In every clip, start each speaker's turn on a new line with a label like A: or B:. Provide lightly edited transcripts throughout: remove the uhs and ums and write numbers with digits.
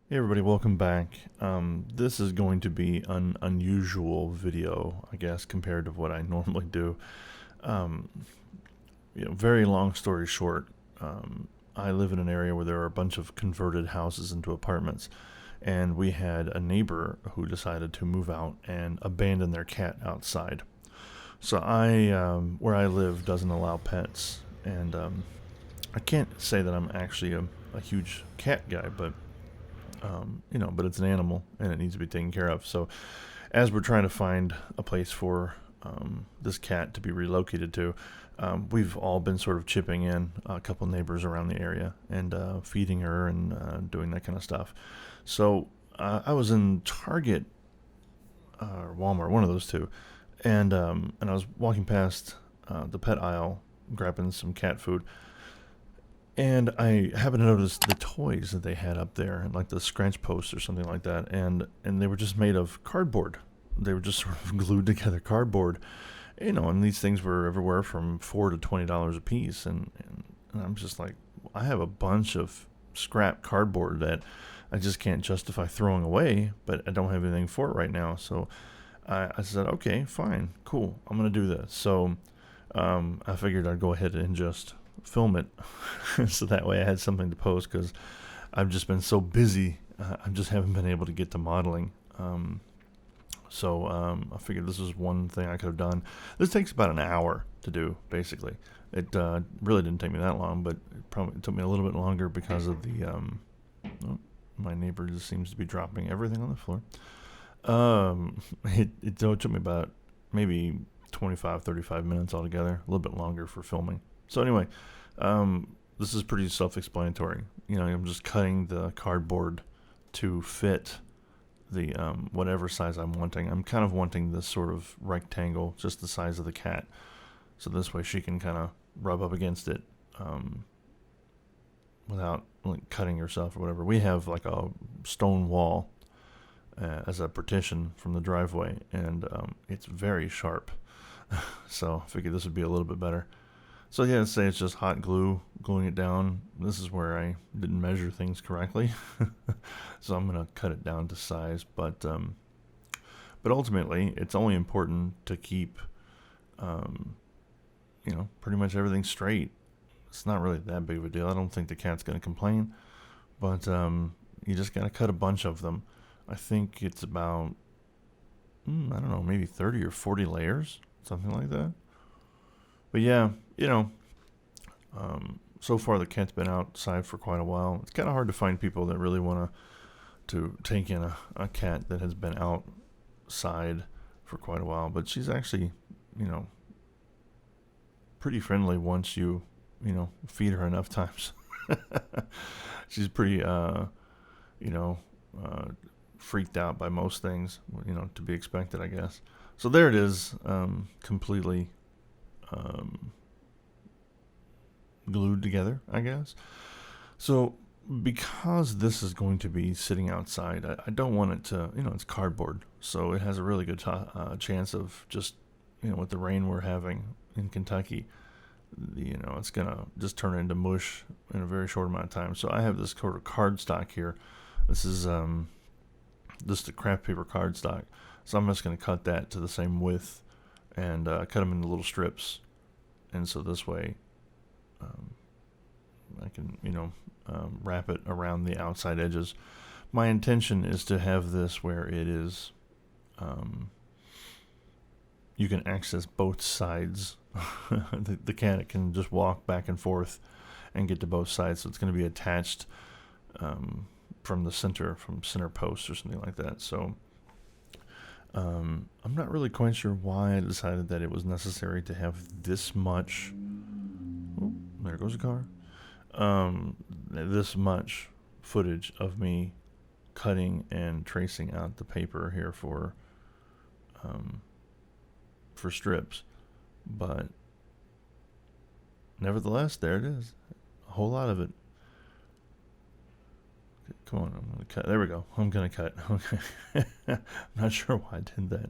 A: Hey everybody, welcome back. This is going to be an unusual video, I guess, compared to what I normally do. Um, very long story short, I live in an area where there are a bunch of converted houses into apartments, and we had a neighbor who decided to move out and abandon their cat outside. So where I live, doesn't allow pets, and I can't say that I'm actually a huge cat guy, but but it's an animal and it needs to be taken care of. So, as we're trying to find a place for this cat to be relocated to, we've all been sort of chipping in a couple neighbors around the area and feeding her and doing that kind of stuff. So, I was in Target or Walmart, one of those two, and I was walking past the pet aisle, grabbing some cat food, and I happened to notice the toys that they had up there, like the scratch posts or something like that, and they were just made of cardboard. They were just sort of glued together cardboard, and these things were everywhere from $4 to $20 a piece, and I'm just like, I have a bunch of scrap cardboard that I just can't justify throwing away, but I don't have anything for it right now, so I said, okay, fine, cool, I'm gonna do this. So I figured I'd go ahead and just film it, so that way I had something to post because I've just been so busy. I just haven't been able to get to modeling. I figured this was one thing I could have done. This takes about an hour to do, basically. It really didn't take me that long, but it took me a little bit longer because of the. Oh, my neighbor just seems to be dropping everything on the floor. It took me about maybe 25, 35 minutes altogether, a little bit longer for filming. So anyway, this is pretty self-explanatory. I'm just cutting the cardboard to fit the whatever size I'm wanting. I'm kind of wanting this sort of rectangle, just the size of the cat, so this way she can kind of rub up against it without like cutting herself or whatever. We have like a stone wall as a partition from the driveway, and it's very sharp. So I figured this would be a little bit better. So yeah, let's say it's just hot glue, gluing it down. This is where I didn't measure things correctly, so I'm gonna cut it down to size. But ultimately, it's only important to keep, um, pretty much everything straight. It's not really that big of a deal. I don't think the cat's gonna complain, but you just gotta cut a bunch of them. I think it's about I don't know, maybe 30 or 40 layers, something like that. But yeah, so far the cat's been outside for quite a while. It's kind of hard to find people that really want to take in a cat that has been outside for quite a while. But she's actually, you know, pretty friendly once you feed her enough times. She's pretty, you know, uh, freaked out by most things, to be expected, I guess. So there it is, completely um, glued together, I guess. So because this is going to be sitting outside, I don't want it to, it's cardboard, so it has a really good chance of just, with the rain we're having in Kentucky, it's gonna just turn into mush in a very short amount of time. So I have this sort of card stock here. This is just a craft paper card stock. So I'm just gonna cut that to the same width and cut them into little strips, and so this way um, I can, wrap it around the outside edges. My intention is to have this where it is, you can access both sides. The cat can just walk back and forth and get to both sides. So it's going to be attached from the center, from center post or something like that. So I'm not really quite sure why I decided that it was necessary to have this much. Oh, there goes a car. This much footage of me cutting and tracing out the paper here um, for strips, but nevertheless, there it is. A whole lot of it. Come on, I'm gonna cut. There we go. I'm gonna cut. Okay. I'm not sure why I did that.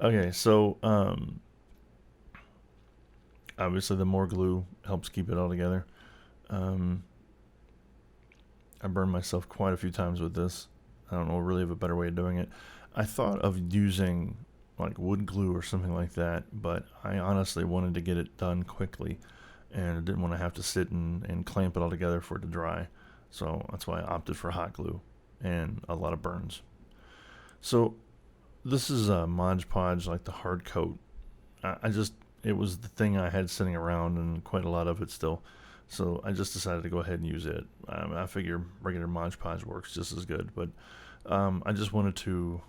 A: Okay, so obviously the more glue helps keep it all together. Um, I burned myself quite a few times with this. I don't know really of a better way of doing it. I thought of using like wood glue or something like that, but I honestly wanted to get it done quickly, and I didn't want to have to sit and clamp it all together for it to dry. So that's why I opted for hot glue and a lot of burns. So this is a Mod Podge, like the hard coat. I just, it was the thing I had sitting around and quite a lot of it still. So I just decided to go ahead and use it. I figure regular Mod Podge works just as good, but I just wanted to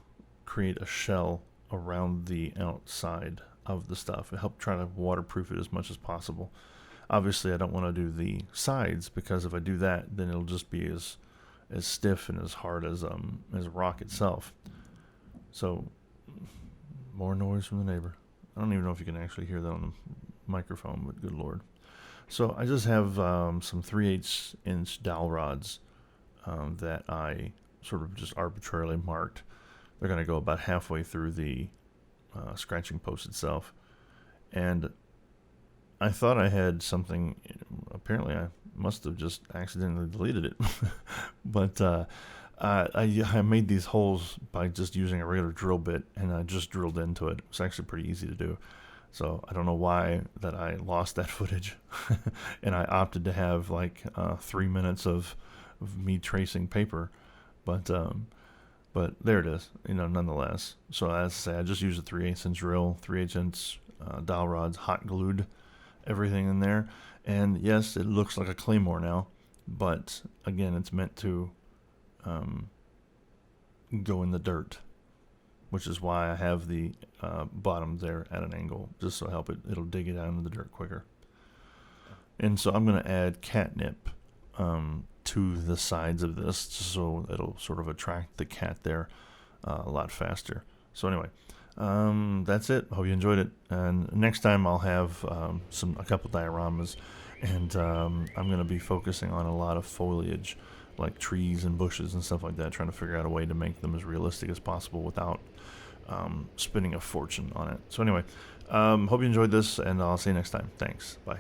A: create a shell around the outside of the stuff. It helped try to waterproof it as much as possible. Obviously, I don't want to do the sides, because if I do that, then it'll just be as stiff and as hard as rock itself. So more noise from the neighbor. I don't even know if you can actually hear that on the microphone, but good lord. So I just have some 3/8 inch dowel rods that I sort of just arbitrarily marked. They're going to go about halfway through the scratching post itself. And I thought I had something. Apparently, I must have just accidentally deleted it. But I made these holes by just using a regular drill bit, and I just drilled into it. It's actually pretty easy to do. So I don't know why that I lost that footage, and I opted to have like 3 minutes of me tracing paper, but there it is, nonetheless. So as I say, I just used a 3/8 inch drill, 3/8 inch dowel rods, hot glued everything in there, and yes, it looks like a claymore now, but again, it's meant to go in the dirt, which is why I have the bottom there at an angle, just so it'll dig it out into the dirt quicker. And so I'm going to add catnip to the sides of this, just so it'll sort of attract the cat there a lot faster. So anyway, that's it. Hope you enjoyed it. And next time I'll have a couple dioramas, and I'm going to be focusing on a lot of foliage, like trees and bushes and stuff like that, trying to figure out a way to make them as realistic as possible without spending a fortune on it. So anyway, hope you enjoyed this, and I'll see you next time. Thanks. Bye.